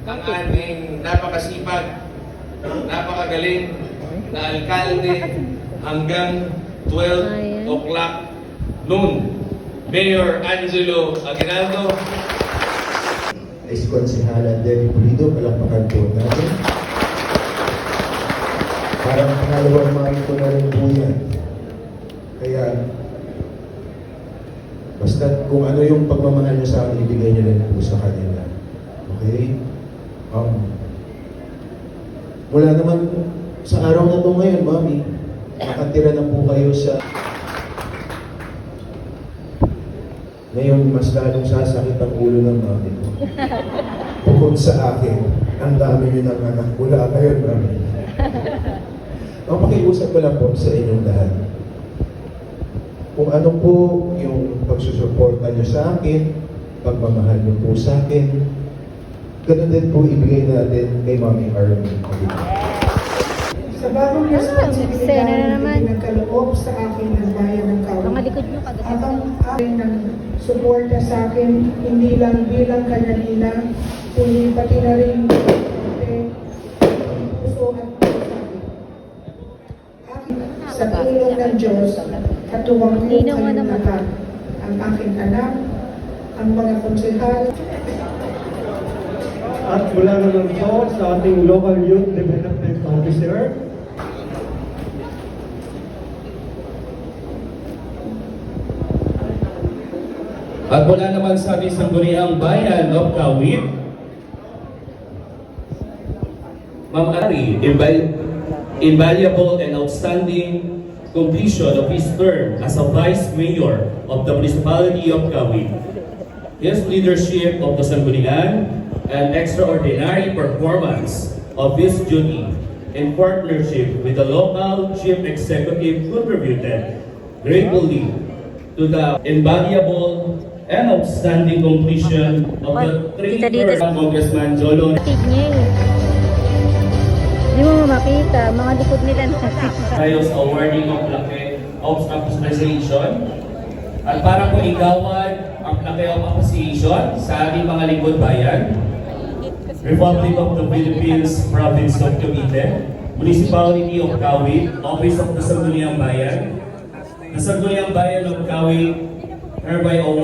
ang aming napakasipag, napakagaling na alkalde hanggang 12 o'clock noon. Mayor Angelo Aguinaldo. Ex-Konsehala Denny Pulido, palakpakan po natin. Parang pangalawang marito na rin po yan. Kaya, basta kung ano yung pagmamahal niyo sa akin, ibigay niyo rin po sa kanila. Okay? Wala naman sa araw na ito ngayon, Mami. Nakatira na po kayo sa... Ngayon, mas lalong sasakit ang ulo ng mami ko. Bukod sa akin, ang dami niyo ng anak. Wala kayo, Mami. Ang pakiusap ko lang po sa inyong lahat. Kung ano po yung pagsusuporta niyo sa akin, pagmamahal niyo po sa akin, ganun din po ibigay natin kay Mami Army. Sa bagong responsibilidad na na pinagkaloob sa akin ng bayan ng Kawi. Mga likod nyo kada At ang akin ng suporta sa akin, hindi lang bilang kanalina, kundi pati na rin puso at pusabi. Sa tulong ng Diyos, katuwang ko kayong lahat, ang aking anak, ang mga konsehal. At mula naman po sa ating Local Youth Development Officer, At mula naman sa ating Sangguniang Bayan of Kawit, Ma'am Ari, invaluable and outstanding completion of his term as a Vice Mayor of the Municipality of Kawit. His leadership of the Sangguniang and extraordinary performance of his duty in partnership with the local chief executive contributed greatly to the invaluable and outstanding completion of the three-term Congressman Jolo. Hindi mo makita, mga likod nila Ayos awarding of plaque of appreciation. At para po igawad ang plaque of appreciation sa ating mga lingkod bayan, Republic of the Philippines, Province of Cavite, Municipality of Kawit, Office of the Sangguniang Bayan, the Sangguniang Bayan of Kawit, hereby award